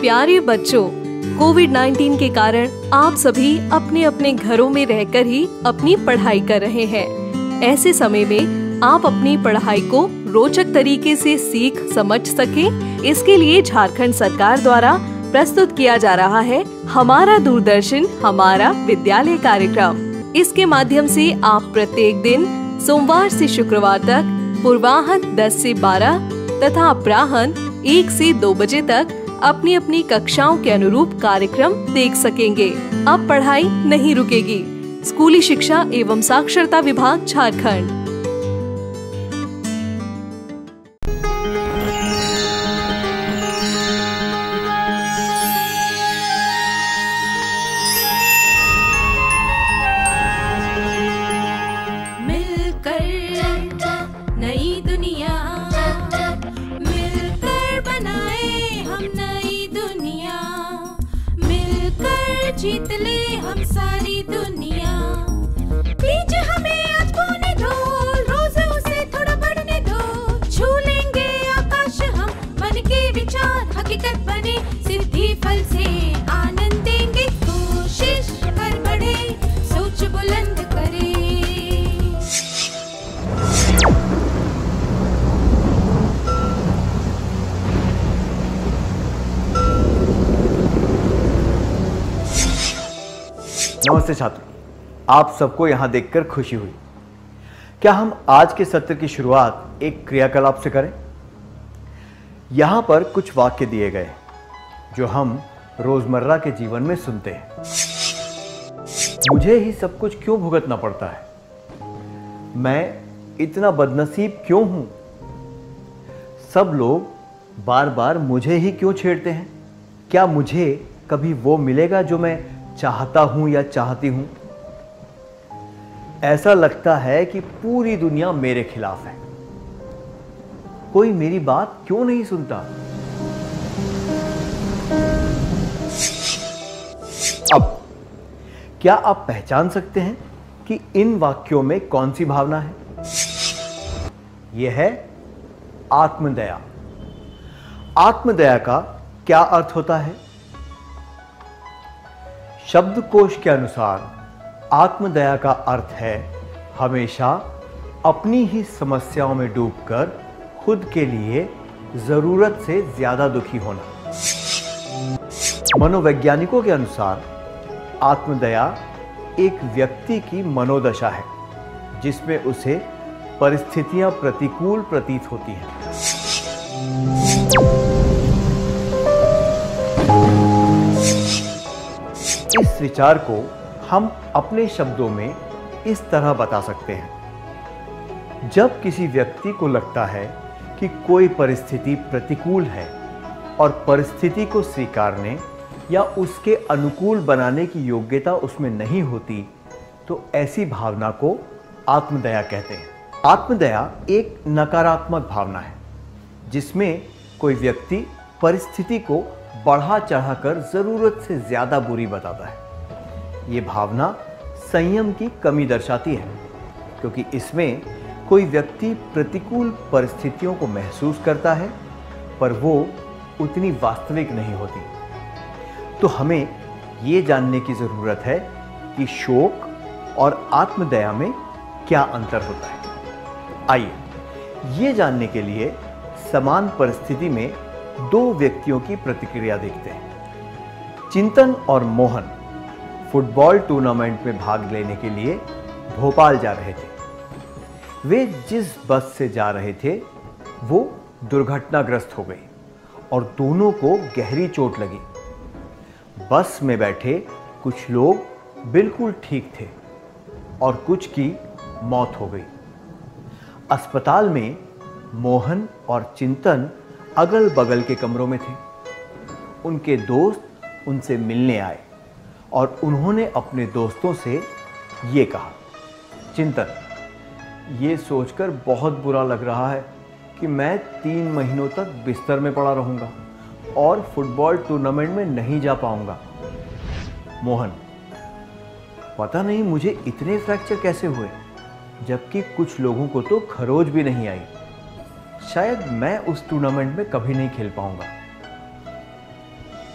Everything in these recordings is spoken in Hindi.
प्यारे बच्चों, कोविड-19 के कारण आप सभी अपने अपने घरों में रहकर ही अपनी पढ़ाई कर रहे हैं। ऐसे समय में आप अपनी पढ़ाई को रोचक तरीके से सीख समझ सकें, इसके लिए झारखंड सरकार द्वारा प्रस्तुत किया जा रहा है हमारा दूरदर्शन हमारा विद्यालय कार्यक्रम। इसके माध्यम से आप प्रत्येक दिन सोमवार से शुक्रवार तक पूर्वाह्न 10 से 12 तथा अपराह्न 1 से 2 बजे तक अपनी अपनी कक्षाओं के अनुरूप कार्यक्रम देख सकेंगे। अब पढ़ाई नहीं रुकेगी। स्कूली शिक्षा एवं साक्षरता विभाग झारखंड। जीत ले हम सारी दुनिया। बीच हमें आज बोने दो, रोज उसे थोड़ा बढ़ने दो। छू लेंगे आकाश हम, मन के विचार हकीकत बने। सिद्धि फल से आनंद देंगे, कोशिश कर बढ़े, सोच बुलंद करे। नमस्ते छात्रों, आप सबको यहाँ देखकर खुशी हुई। क्या हम आज के सत्र की शुरुआत एक क्रियाकलाप से करें? यहाँ पर कुछ वाक्य दिए गए जो हम रोजमर्रा के जीवन में सुनते हैं। मुझे ही सब कुछ क्यों भुगतना पड़ता है? मैं इतना बदनसीब क्यों हूं? सब लोग बार बार मुझे ही क्यों छेड़ते हैं? क्या मुझे कभी वो मिलेगा जो मैं चाहता हूं या चाहती हूं? ऐसा लगता है कि पूरी दुनिया मेरे खिलाफ है। कोई मेरी बात क्यों नहीं सुनता? अब क्या आप पहचान सकते हैं कि इन वाक्यों में कौन सी भावना है? यह है आत्मदया। आत्मदया का क्या अर्थ होता है? शब्दकोश के अनुसार आत्मदया का अर्थ है हमेशा अपनी ही समस्याओं में डूबकर खुद के लिए जरूरत से ज्यादा दुखी होना। मनोवैज्ञानिकों के अनुसार आत्मदया एक व्यक्ति की मनोदशा है जिसमें उसे परिस्थितियां प्रतिकूल प्रतीत होती हैं। इस विचार को हम अपने शब्दों में इस तरह बता सकते हैं। जब किसी व्यक्ति को लगता है कि कोई परिस्थिति प्रतिकूल है और परिस्थिति को स्वीकारने या उसके अनुकूल बनाने की योग्यता उसमें नहीं होती, तो ऐसी भावना को आत्मदया कहते हैं। आत्मदया एक नकारात्मक भावना है जिसमें कोई व्यक्ति परिस्थिति को बढ़ा चढ़ाकर जरूरत से ज्यादा बुरी बताता है। ये भावना संयम की कमी दर्शाती है, क्योंकि इसमें कोई व्यक्ति प्रतिकूल परिस्थितियों को महसूस करता है पर वो उतनी वास्तविक नहीं होती। तो हमें ये जानने की जरूरत है कि शोक और आत्मदया में क्या अंतर होता है। आइए ये जानने के लिए समान परिस्थिति में दो व्यक्तियों की प्रतिक्रिया देखते हैं। चिंतन और मोहन फुटबॉल टूर्नामेंट में भाग लेने के लिए भोपाल जा रहे थे। वे जिस बस से जा रहे थे वो दुर्घटनाग्रस्त हो गई और दोनों को गहरी चोट लगी। बस में बैठे कुछ लोग बिल्कुल ठीक थे और कुछ की मौत हो गई। अस्पताल में मोहन और चिंतन अगल बगल के कमरों में थे। उनके दोस्त उनसे मिलने आए और उन्होंने अपने दोस्तों से ये कहा, चिंतन, ये सोचकर बहुत बुरा लग रहा है कि मैं 3 महीनों तक बिस्तर में पड़ा रहूंगा और फुटबॉल टूर्नामेंट में नहीं जा पाऊंगा। मोहन, पता नहीं मुझे इतने फ्रैक्चर कैसे हुए, जबकि कुछ लोगों को तो खरोच भी नहीं आई। शायद मैं उस टूर्नामेंट में कभी नहीं खेल पाऊंगा।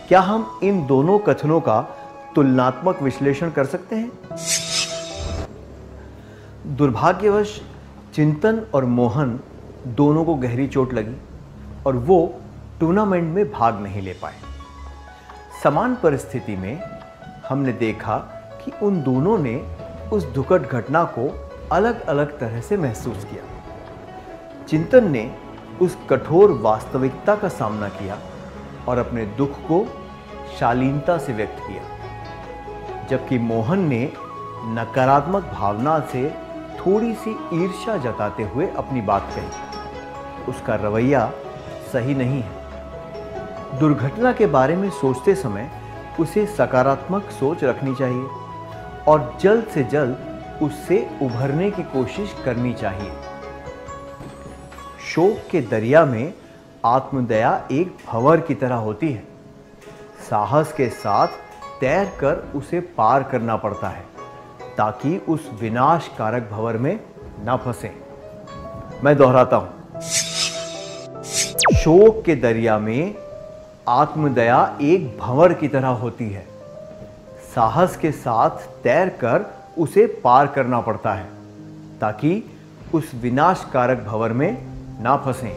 क्या हम इन दोनों कथनों का तुलनात्मक विश्लेषण कर सकते हैं? दुर्भाग्यवश चिंतन और मोहन दोनों को गहरी चोट लगी और वो टूर्नामेंट में भाग नहीं ले पाए। समान परिस्थिति में हमने देखा कि उन दोनों ने उस दुखद घटना को अलग अलग तरह से महसूस किया। चिंतन ने उस कठोर वास्तविकता का सामना किया और अपने दुख को शालीनता से व्यक्त किया, जबकि मोहन ने नकारात्मक भावना से थोड़ी सी ईर्ष्या जताते हुए अपनी बात कही। उसका रवैया सही नहीं है। दुर्घटना के बारे में सोचते समय उसे सकारात्मक सोच रखनी चाहिए और जल्द से जल्द उससे उभरने की कोशिश करनी चाहिए। शोक के दरिया में आत्मदया एक भंवर की तरह होती है। साहस के साथ तैरकर उसे पार करना पड़ता है ताकि उस विनाशकारक भंवर में न फंसे। मैं दोहराता हूं, शोक के दरिया में आत्मदया एक भंवर की तरह होती है। साहस के साथ तैरकर उसे पार करना पड़ता है ताकि उस विनाशकारक भंवर में ना फंसें।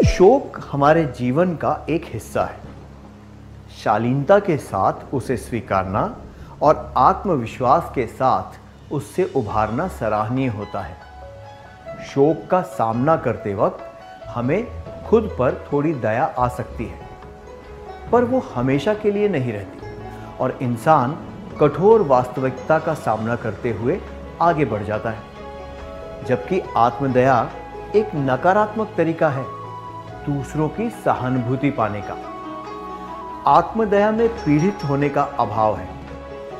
शोक हमारे जीवन का एक हिस्सा है। शालीनता के साथ उसे स्वीकारना और आत्मविश्वास के साथ उससे उभारना सराहनीय होता है। शोक का सामना करते वक्त हमें खुद पर थोड़ी दया आ सकती है, पर वो हमेशा के लिए नहीं रहती और इंसान कठोर वास्तविकता का सामना करते हुए आगे बढ़ जाता है। जबकि आत्मदया एक नकारात्मक तरीका है दूसरों की सहानुभूति पाने का। आत्मदया में पीड़ित होने का अभाव है,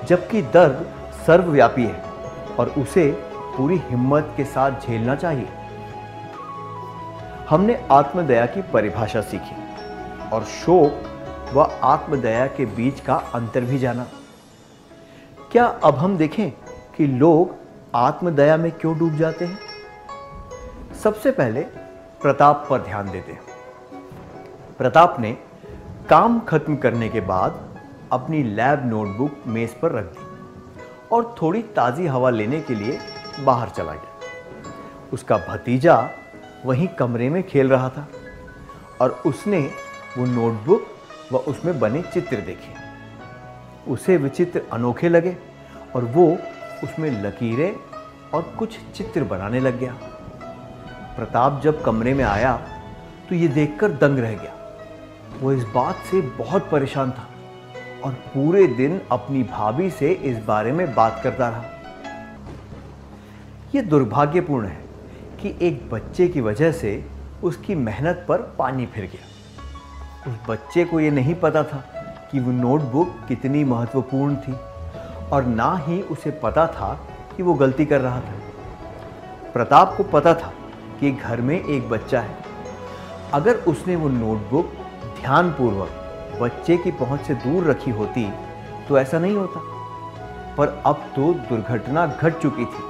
जबकि दर्द सर्वव्यापी है और उसे पूरी हिम्मत के साथ झेलना चाहिए। हमने आत्मदया की परिभाषा सीखी और शोक व आत्मदया के बीच का अंतर भी जाना। क्या अब हम देखें कि लोग आत्मदया में क्यों डूब जाते हैं? सबसे पहले प्रताप पर ध्यान देते हैं। प्रताप ने काम खत्म करने के बाद अपनी लैब नोटबुक मेज पर रख दी और थोड़ी ताज़ी हवा लेने के लिए बाहर चला गया। उसका भतीजा वहीं कमरे में खेल रहा था और उसने वो नोटबुक व उसमें बने चित्र देखे। उसे वे चित्र अनोखे लगे और वो उसमें लकीरें और कुछ चित्र बनाने लग गया। प्रताप जब कमरे में आया तो ये देखकर दंग रह गया। वो इस बात से बहुत परेशान था और पूरे दिन अपनी भाभी से इस बारे में बात करता रहा। ये दुर्भाग्यपूर्ण है कि एक बच्चे की वजह से उसकी मेहनत पर पानी फिर गया। उस बच्चे को ये नहीं पता था कि वो नोटबुक कितनी महत्वपूर्ण थी और ना ही उसे पता था कि वो गलती कर रहा था। प्रताप को पता था कि घर में एक बच्चा है। अगर उसने वो नोटबुक ध्यानपूर्वक बच्चे की पहुंच से दूर रखी होती तो ऐसा नहीं होता, पर अब तो दुर्घटना घट चुकी थी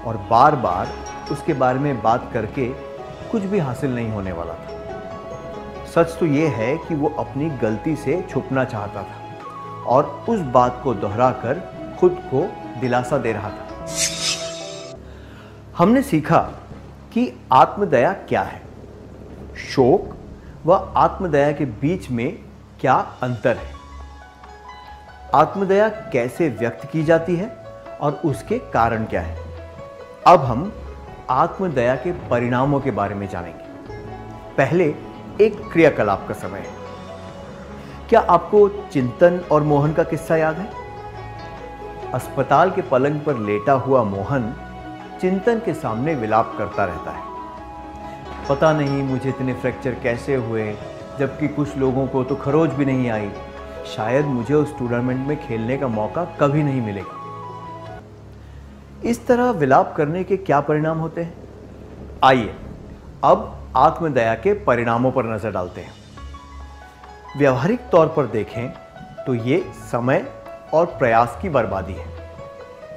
और बार बार उसके बारे में बात करके कुछ भी हासिल नहीं होने वाला था। सच तो ये है कि वो अपनी गलती से छुपना चाहता था और उस बात को दोहराकर खुद को दिलासा दे रहा था। हमने सीखा कि आत्मदया क्या है, शोक व आत्मदया के बीच में क्या अंतर है, आत्मदया कैसे व्यक्त की जाती है और उसके कारण क्या है। अब हम आत्मदया के परिणामों के बारे में जानेंगे। पहले एक क्रियाकलाप का समय है। क्या आपको चिंतन और मोहन का किस्सा याद है? अस्पताल के पलंग पर लेटा हुआ मोहन चिंतन के सामने विलाप करता रहता है। पता नहीं मुझे इतने फ्रैक्चर कैसे हुए, जबकि कुछ लोगों को तो खरोच भी नहीं आई। शायद मुझे उस टूर्नामेंट में खेलने का मौका कभी नहीं मिलेगा। इस तरह विलाप करने के क्या परिणाम होते हैं? आइए अब आत्मदया के परिणामों पर नजर डालते हैं। व्यवहारिक तौर पर देखें तो ये समय और प्रयास की बर्बादी है।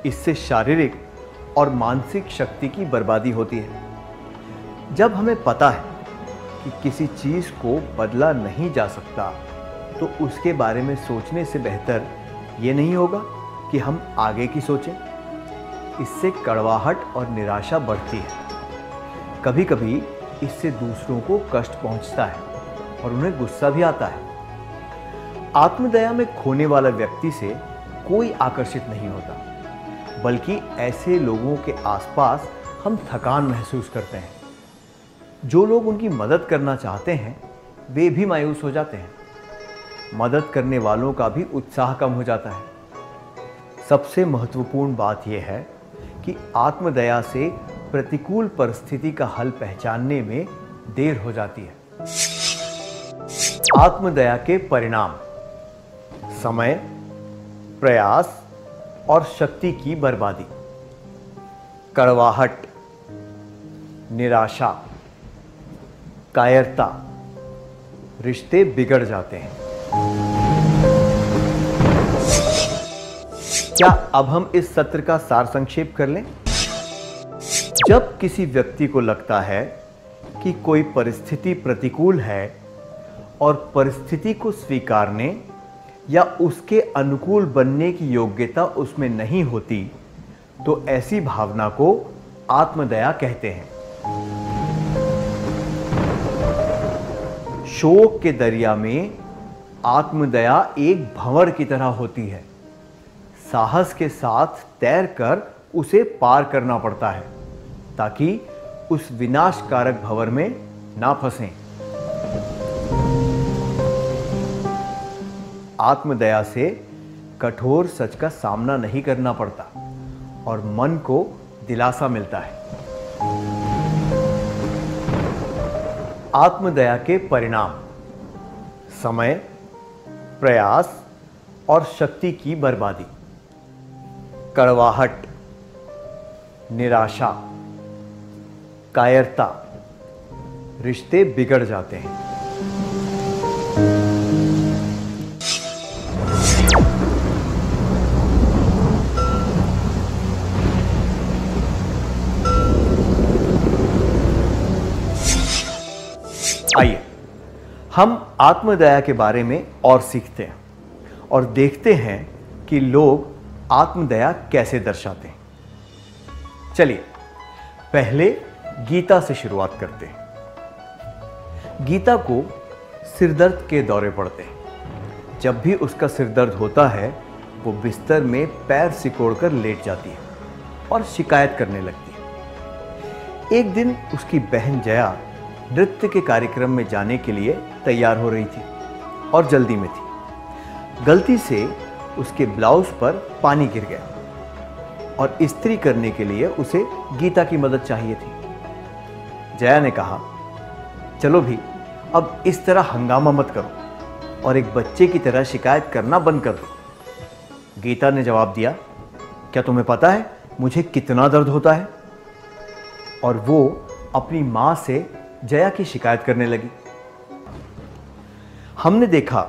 इससे शारीरिक और मानसिक शक्ति की बर्बादी होती है। जब हमें पता है कि किसी चीज़ को बदला नहीं जा सकता, तो उसके बारे में सोचने से बेहतर ये नहीं होगा कि हम आगे की सोचें। इससे कड़वाहट और निराशा बढ़ती है। कभी कभी इससे दूसरों को कष्ट पहुंचता है और उन्हें गुस्सा भी आता है। आत्मदया में खोने वाला व्यक्ति से कोई आकर्षित नहीं होता, बल्कि ऐसे लोगों के आसपास हम थकान महसूस करते हैं। जो लोग उनकी मदद करना चाहते हैं वे भी मायूस हो जाते हैं। मदद करने वालों का भी उत्साह कम हो जाता है। सबसे महत्वपूर्ण बात यह है कि आत्मदया से प्रतिकूल परिस्थिति का हल पहचानने में देर हो जाती है। आत्मदया के परिणाम: समय, प्रयास और शक्ति की बर्बादी, कड़वाहट, निराशा, कायरता, रिश्ते बिगड़ जाते हैं। क्या अब हम इस सत्र का सार संक्षेप कर लें? जब किसी व्यक्ति को लगता है कि कोई परिस्थिति प्रतिकूल है और परिस्थिति को स्वीकारने या उसके अनुकूल बनने की योग्यता उसमें नहीं होती, तो ऐसी भावना को आत्मदया कहते हैं। शोक के दरिया में आत्मदया एक भंवर की तरह होती है। साहस के साथ तैरकर उसे पार करना पड़ता है ताकि उस विनाशकारक भंवर में ना फंसें। आत्मदया से कठोर सच का सामना नहीं करना पड़ता और मन को दिलासा मिलता है। आत्मदया के परिणाम: समय, प्रयास और शक्ति की बर्बादी, कड़वाहट, निराशा, कायरता, रिश्ते बिगड़ जाते हैं। आइए हम आत्मदया के बारे में और सीखते हैं और देखते हैं कि लोग आत्मदया कैसे दर्शाते हैं। चलिए पहले गीता से शुरुआत करते हैं। गीता को सिरदर्द के दौरे पड़ते हैं। जब भी उसका सिरदर्द होता है वो बिस्तर में पैर सिकोड़कर लेट जाती है और शिकायत करने लगती है। एक दिन उसकी बहन जया नृत्य के कार्यक्रम में जाने के लिए तैयार हो रही थी और जल्दी में थी। गलती से उसके ब्लाउज पर पानी गिर गया और इस्त्री करने के लिए उसे गीता की मदद चाहिए थी। जया ने कहा, चलो भी अब इस तरह हंगामा मत करो और एक बच्चे की तरह शिकायत करना बंद कर दो। गीता ने जवाब दिया, क्या तुम्हें पता है मुझे कितना दर्द होता है? और वो अपनी मां से जया की शिकायत करने लगी। हमने देखा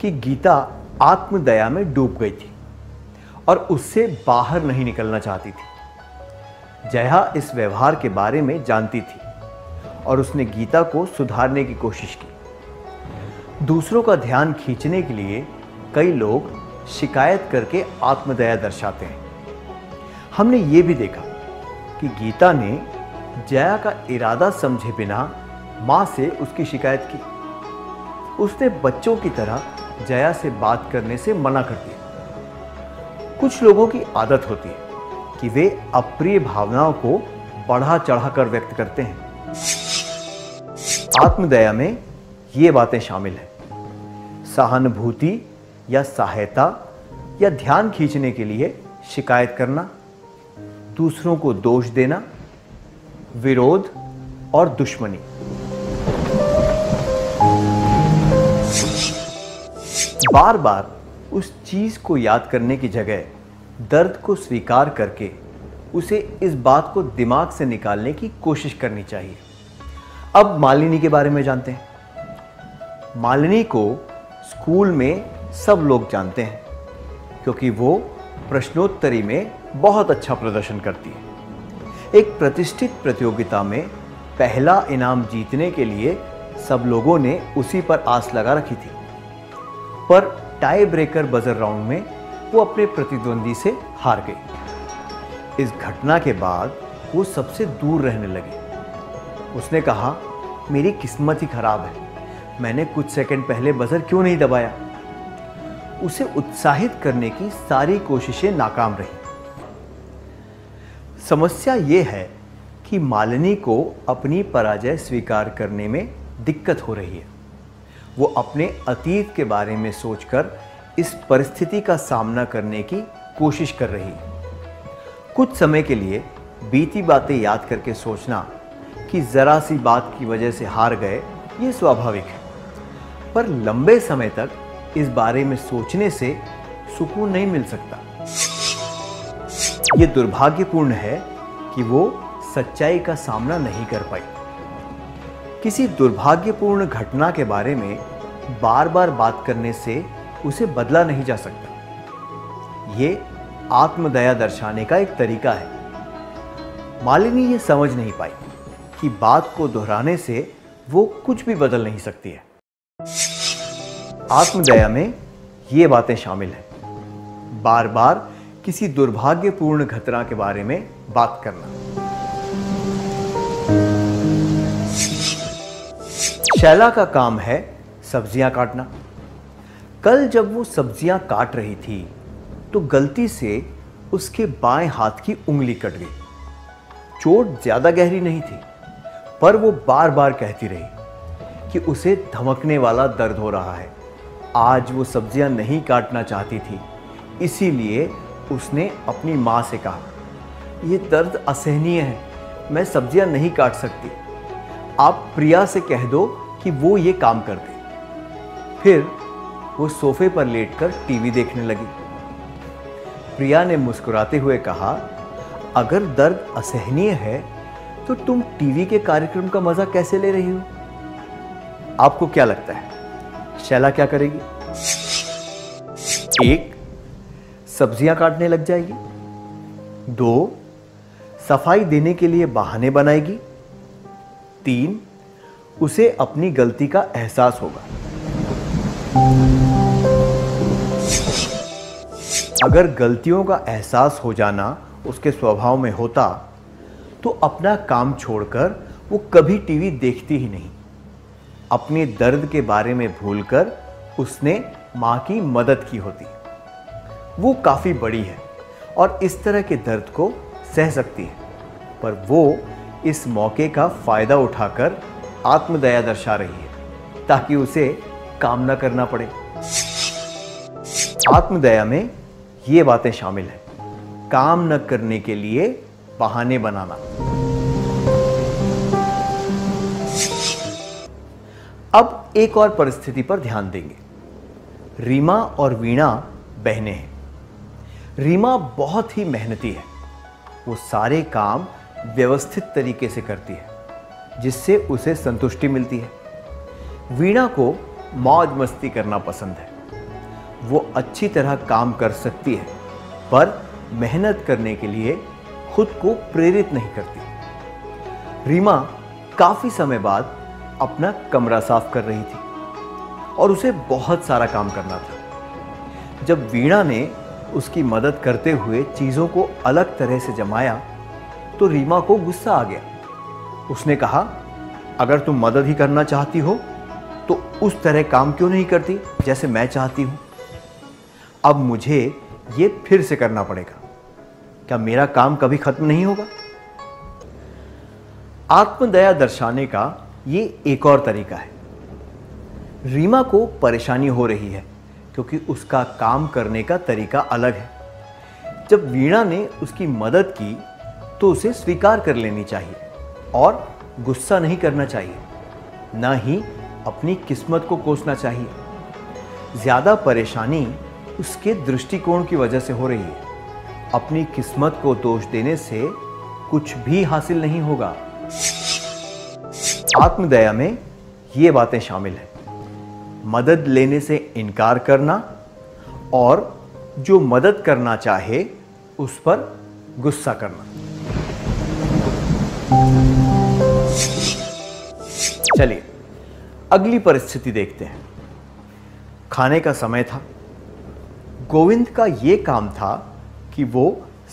कि गीता आत्मदया में डूब गई थी और उससे बाहर नहीं निकलना चाहती थी। जया इस व्यवहार के बारे में जानती थी और उसने गीता को सुधारने की कोशिश की। दूसरों का ध्यान खींचने के लिए कई लोग शिकायत करके आत्मदया दर्शाते हैं। हमने ये भी देखा कि गीता ने जया का इरादा समझे बिना मां से उसकी शिकायत की। उसने बच्चों की तरह जया से बात करने से मना कर दिया। कुछ लोगों की आदत होती है कि वे अप्रिय भावनाओं को बढ़ा चढ़ाकर व्यक्त करते हैं। आत्मदया में ये बातें शामिल हैं: सहानुभूति या सहायता या ध्यान खींचने के लिए शिकायत करना, दूसरों को दोष देना, विरोध और दुश्मनी। बार बार उस चीज को याद करने की जगह दर्द को स्वीकार करके उसे इस बात को दिमाग से निकालने की कोशिश करनी चाहिए। अब मालिनी के बारे में जानते हैं। मालिनी को स्कूल में सब लोग जानते हैं क्योंकि वो प्रश्नोत्तरी में बहुत अच्छा प्रदर्शन करती है। एक प्रतिष्ठित प्रतियोगिता में पहला इनाम जीतने के लिए सब लोगों ने उसी पर आस लगा रखी थी, पर टाई ब्रेकर बजर राउंड में वो अपने प्रतिद्वंदी से हार गई। इस घटना के बाद वो सबसे दूर रहने लगी। उसने कहा, मेरी किस्मत ही खराब है, मैंने कुछ सेकंड पहले बजर क्यों नहीं दबाया। उसे उत्साहित करने की सारी कोशिशें नाकाम रही। समस्या ये है कि मालिनी को अपनी पराजय स्वीकार करने में दिक्कत हो रही है। वो अपने अतीत के बारे में सोचकर इस परिस्थिति का सामना करने की कोशिश कर रही है। कुछ समय के लिए बीती बातें याद करके सोचना कि जरा सी बात की वजह से हार गए, ये स्वाभाविक है, पर लंबे समय तक इस बारे में सोचने से सुकून नहीं मिल सकता। ये दुर्भाग्यपूर्ण है कि वो सच्चाई का सामना नहीं कर पाई। किसी दुर्भाग्यपूर्ण घटना के बारे में बार बार बात करने से उसे बदला नहीं जा सकता। ये आत्मदया दर्शाने का एक तरीका है। मालिनी ये समझ नहीं पाई कि बात को दोहराने से वो कुछ भी बदल नहीं सकती है। आत्मदया में ये बातें शामिल हैं। बार बार किसी दुर्भाग्यपूर्ण घटना के बारे में बात करना। शैला का काम है सब्जियां काटना। कल जब वो सब्जियां काट रही थी तो गलती से उसके बाएं हाथ की उंगली कट गई। चोट ज्यादा गहरी नहीं थी, पर वो बार बार कहती रही कि उसे धमकने वाला दर्द हो रहा है। आज वो सब्जियां नहीं काटना चाहती थी, इसीलिए उसने अपनी माँ से कहा, ये दर्द असहनीय है, मैं सब्जियां नहीं काट सकती, आप प्रिया से कह दो कि वो ये काम कर दे। फिर वो सोफे पर लेटकर टीवी देखने लगी। प्रिया ने मुस्कुराते हुए कहा, अगर दर्द असहनीय है तो तुम टीवी के कार्यक्रम का मजा कैसे ले रही हो? आपको क्या लगता है शैला क्या करेगी? 1. सब्जियां काटने लग जाएगी। 2. सफाई देने के लिए बहाने बनाएगी। 3. उसे अपनी गलती का एहसास होगा। अगर गलतियों का एहसास हो जाना उसके स्वभाव में होता तो अपना काम छोड़कर वो कभी टीवी देखती ही नहीं। अपने दर्द के बारे में भूलकर उसने मां की मदद की होती। वो काफी बड़ी है और इस तरह के दर्द को सह सकती है, पर वो इस मौके का फायदा उठाकर आत्मदया दर्शा रही है ताकि उसे काम न करना पड़े। आत्मदया में ये बातें शामिल हैं। काम न करने के लिए बहाने बनाना। अब एक और परिस्थिति पर ध्यान देंगे। रीमा और वीणा बहनें हैं। रीमा बहुत ही मेहनती है। वो सारे काम व्यवस्थित तरीके से करती है, जिससे उसे संतुष्टि मिलती है। वीणा को मौज मस्ती करना पसंद है। वो अच्छी तरह काम कर सकती है, पर मेहनत करने के लिए खुद को प्रेरित नहीं करती। रीमा काफी समय बाद अपना कमरा साफ कर रही थी और उसे बहुत सारा काम करना था। जब वीणा ने उसकी मदद करते हुए चीजों को अलग तरह से जमाया तो रीमा को गुस्सा आ गया। उसने कहा, अगर तुम मदद ही करना चाहती हो तो उस तरह काम क्यों नहीं करती जैसे मैं चाहती हूं? अब मुझे ये फिर से करना पड़ेगा। क्या मेरा काम कभी खत्म नहीं होगा? आत्मदया दर्शाने का ये एक और तरीका है। रीमा को परेशानी हो रही है क्योंकि उसका काम करने का तरीका अलग है। जब वीणा ने उसकी मदद की तो उसे स्वीकार कर लेनी चाहिए और गुस्सा नहीं करना चाहिए, न ही अपनी किस्मत को कोसना चाहिए। ज्यादा परेशानी उसके दृष्टिकोण की वजह से हो रही है। अपनी किस्मत को दोष देने से कुछ भी हासिल नहीं होगा। आत्मदया में ये बातें शामिल हैं। मदद लेने से इनकार करना और जो मदद करना चाहे उस पर गुस्सा करना। चलिए अगली परिस्थिति देखते हैं। खाने का समय था। गोविंद का यह काम था कि वो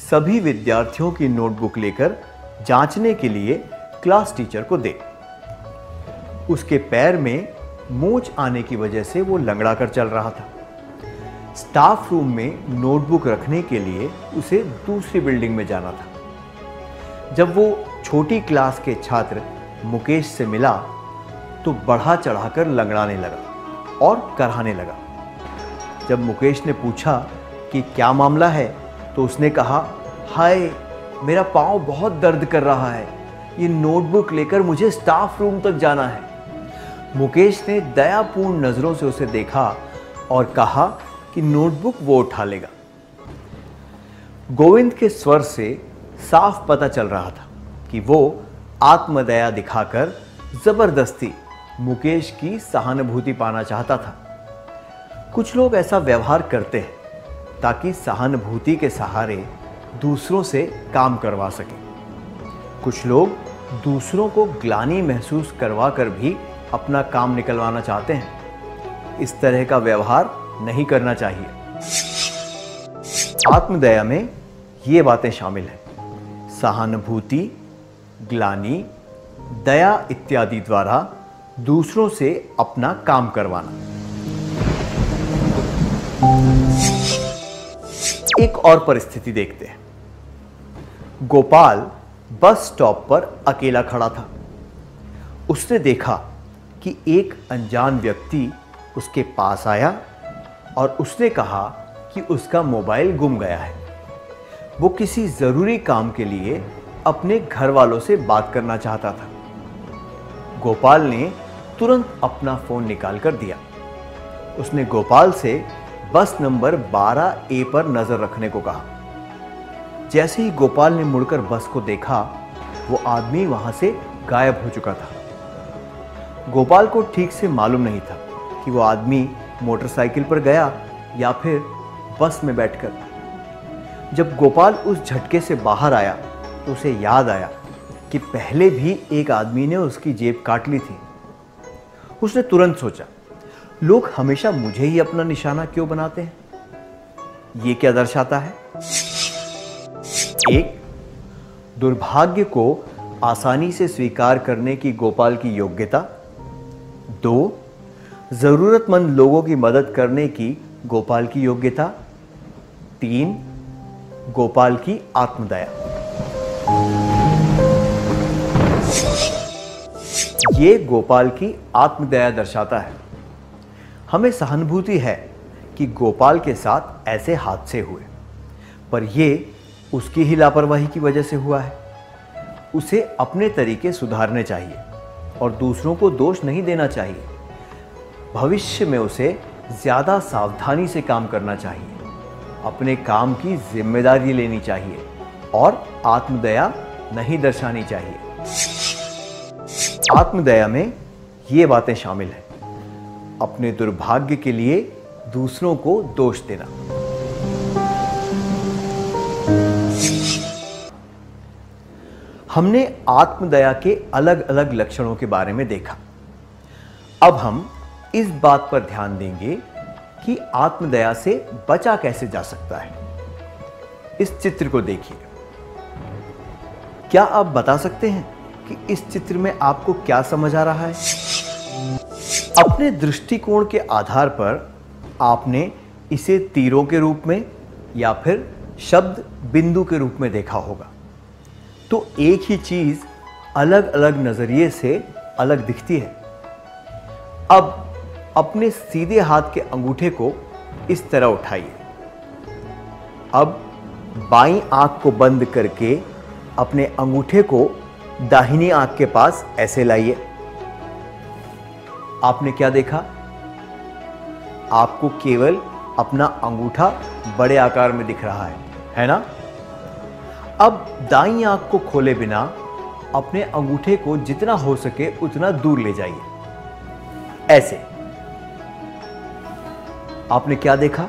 सभी विद्यार्थियों की नोटबुक लेकर जांचने के लिए क्लास टीचर को दे। उसके पैर में मोच आने की वजह से वो लंगड़ा कर चल रहा था। स्टाफ रूम में नोटबुक रखने के लिए उसे दूसरी बिल्डिंग में जाना था। जब वो छोटी क्लास के छात्र मुकेश से मिला तो बढ़ा चढ़ाकर लंगड़ाने लगा और कराहने लगा। जब मुकेश ने पूछा कि क्या मामला है तो उसने कहा, हाय मेरा पाँव बहुत दर्द कर रहा है, ये नोटबुक लेकर मुझे स्टाफ रूम तक जाना है। मुकेश ने दयापूर्ण नजरों से उसे देखा और कहा कि नोटबुक वो उठा लेगा। गोविंद के स्वर से साफ पता चल रहा था कि वो आत्मदया दिखाकर जबरदस्ती मुकेश की सहानुभूति पाना चाहता था। कुछ लोग ऐसा व्यवहार करते हैं ताकि सहानुभूति के सहारे दूसरों से काम करवा सकें। कुछ लोग दूसरों को ग्लानि महसूस करवा कर भी अपना काम निकलवाना चाहते हैं। इस तरह का व्यवहार नहीं करना चाहिए। आत्मदया में ये बातें शामिल हैं: सहानुभूति, ग्लानि, दया इत्यादि द्वारा दूसरों से अपना काम करवाना। एक और परिस्थिति देखते हैं। गोपाल बस स्टॉप पर अकेला खड़ा था। उसने देखा कि एक अनजान व्यक्ति उसके पास आया और उसने कहा कि उसका मोबाइल गुम गया है। वो किसी ज़रूरी काम के लिए अपने घर वालों से बात करना चाहता था। गोपाल ने तुरंत अपना फ़ोन निकाल कर दिया। उसने गोपाल से बस नंबर 12A पर नज़र रखने को कहा। जैसे ही गोपाल ने मुड़कर बस को देखा, वो आदमी वहां से गायब हो चुका था। गोपाल को ठीक से मालूम नहीं था कि वो आदमी मोटरसाइकिल पर गया या फिर बस में बैठकर। जब गोपाल उस झटके से बाहर आया तो उसे याद आया कि पहले भी एक आदमी ने उसकी जेब काट ली थी। उसने तुरंत सोचा, लोग हमेशा मुझे ही अपना निशाना क्यों बनाते हैं? ये क्या दर्शाता है? एक, दुर्भाग्य को आसानी से स्वीकार करने की गोपाल की योग्यता। 2, जरूरतमंद लोगों की मदद करने की गोपाल की योग्यता। 3, गोपाल की आत्मदया। ये गोपाल की आत्मदया दर्शाता है। हमें सहानुभूति है कि गोपाल के साथ ऐसे हादसे हुए, पर यह उसकी ही लापरवाही की वजह से हुआ है। उसे अपने तरीके सुधारने चाहिए और दूसरों को दोष नहीं देना चाहिए। भविष्य में उसे ज़्यादा सावधानी से काम करना चाहिए, अपने काम की जिम्मेदारी लेनी चाहिए और आत्मदया नहीं दर्शानी चाहिए। आत्मदया में ये बातें शामिल हैं: अपने दुर्भाग्य के लिए दूसरों को दोष देना। हमने आत्मदया के अलग अलग लक्षणों के बारे में देखा। अब हम इस बात पर ध्यान देंगे कि आत्मदया से बचा कैसे जा सकता है। इस चित्र को देखिए। क्या आप बता सकते हैं कि इस चित्र में आपको क्या समझ आ रहा है? अपने दृष्टिकोण के आधार पर आपने इसे तीरों के रूप में या फिर शब्द बिंदु के रूप में देखा होगा। तो एक ही चीज अलग अलग नजरिए से अलग दिखती है। अब अपने सीधे हाथ के अंगूठे को इस तरह उठाइए। अब बाईं आंख को बंद करके अपने अंगूठे को दाहिनी आंख के पास ऐसे लाइए। आपने क्या देखा? आपको केवल अपना अंगूठा बड़े आकार में दिख रहा है ना? अब दाईं आंख को खोले बिना अपने अंगूठे को जितना हो सके उतना दूर ले जाइए, ऐसे। आपने क्या देखा?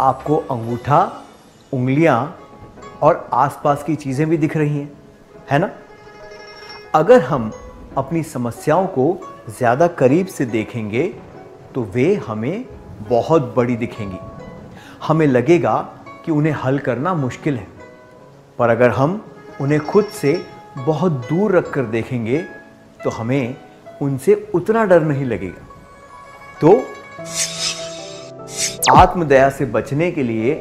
आपको अंगूठा, उंगलियां और आसपास की चीजें भी दिख रही हैं, है ना? अगर हम अपनी समस्याओं को ज़्यादा करीब से देखेंगे तो वे हमें बहुत बड़ी दिखेंगी। हमें लगेगा कि उन्हें हल करना मुश्किल है, पर अगर हम उन्हें खुद से बहुत दूर रखकर देखेंगे तो हमें उनसे उतना डर नहीं लगेगा। तो आत्मदया से बचने के लिए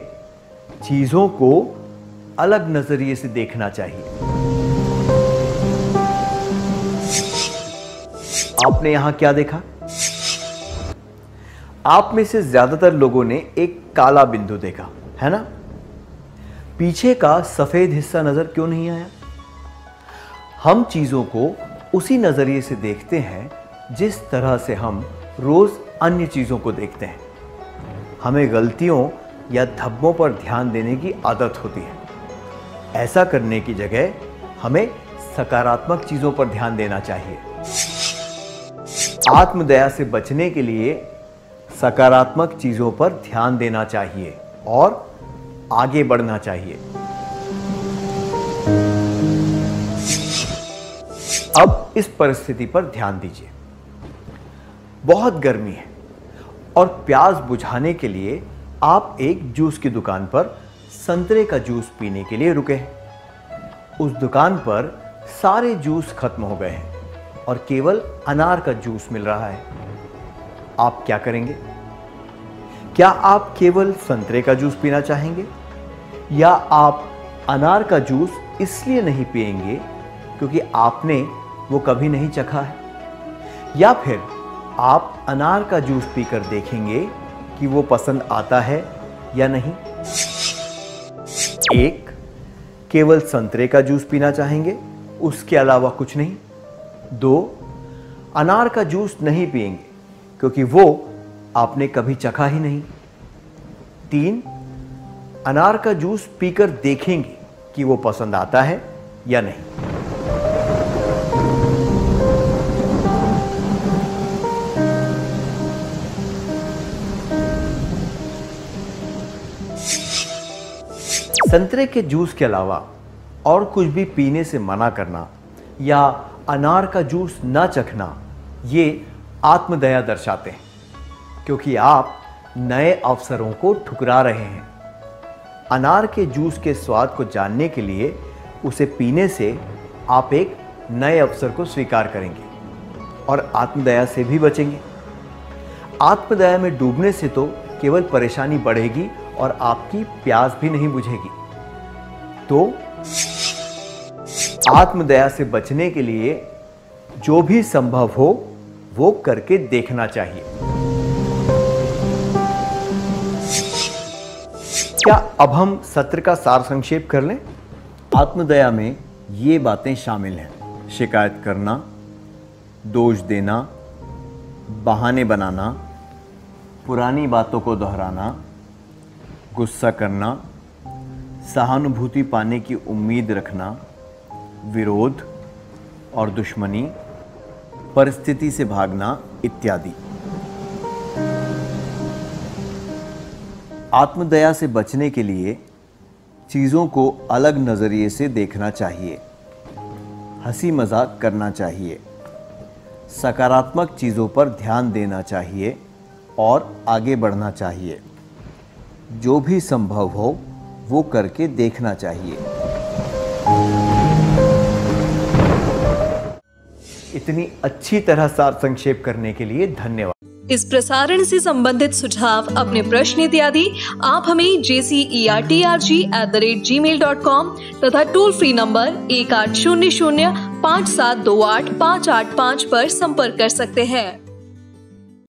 चीजों को अलग नजरिए से देखना चाहिए। आपने यहां क्या देखा? आप में से ज्यादातर लोगों ने एक काला बिंदु देखा है ना? पीछे का सफेद हिस्सा नजर क्यों नहीं आया? हम चीजों को उसी नजरिए से देखते हैं जिस तरह से हम रोज अन्य चीजों को देखते हैं। हमें गलतियों या धब्बों पर ध्यान देने की आदत होती है। ऐसा करने की जगह हमें सकारात्मक चीजों पर ध्यान देना चाहिए। आत्मदया से बचने के लिए सकारात्मक चीजों पर ध्यान देना चाहिए और आगे बढ़ना चाहिए। अब इस परिस्थिति पर ध्यान दीजिए। बहुत गर्मी है और प्यास बुझाने के लिए आप एक जूस की दुकान पर संतरे का जूस पीने के लिए रुके हैं। उस दुकान पर सारे जूस खत्म हो गए हैं और केवल अनार का जूस मिल रहा है। आप क्या करेंगे? क्या आप केवल संतरे का जूस पीना चाहेंगे या आप अनार का जूस इसलिए नहीं पिएंगे क्योंकि आपने वो कभी नहीं चखा है? या फिर आप अनार का जूस पीकर देखेंगे कि वो पसंद आता है या नहीं? एक, केवल संतरे का जूस पीना चाहेंगे, उसके अलावा कुछ नहीं। दो, अनार का जूस नहीं पिएंगे क्योंकि वो आपने कभी चखा ही नहीं। तीन, अनार का जूस पीकर देखेंगे कि वो पसंद आता है या नहीं। संतरे के जूस के अलावा और कुछ भी पीने से मना करना या अनार का जूस ना चखना, ये आत्मदया दर्शाते हैं, क्योंकि आप नए अवसरों को ठुकरा रहे हैं। अनार के जूस के स्वाद को जानने के लिए उसे पीने से आप एक नए अवसर को स्वीकार करेंगे और आत्मदया से भी बचेंगे। आत्मदया में डूबने से तो केवल परेशानी बढ़ेगी और आपकी प्यास भी नहीं बुझेगी। तो आत्मदया से बचने के लिए जो भी संभव हो वो करके देखना चाहिए। क्या अब हम सत्र का सार संक्षेप कर लें? आत्मदया में ये बातें शामिल हैं: शिकायत करना, दोष देना, बहाने बनाना, पुरानी बातों को दोहराना, गुस्सा करना, सहानुभूति पाने की उम्मीद रखना, विरोध और दुश्मनी, परिस्थिति से भागना इत्यादि। आत्मदया से बचने के लिए चीज़ों को अलग नज़रिए से देखना चाहिए, हंसी मजाक करना चाहिए, सकारात्मक चीज़ों पर ध्यान देना चाहिए और आगे बढ़ना चाहिए। जो भी संभव हो वो करके देखना चाहिए। इतनी अच्छी तरह सार संक्षेप करने के लिए धन्यवाद। इस प्रसारण से संबंधित सुझाव, अपने प्रश्न इत्यादि आप हमें jcertrg@gmail.com तथा टोल फ्री नंबर 1800 5728 585 पर संपर्क कर सकते हैं।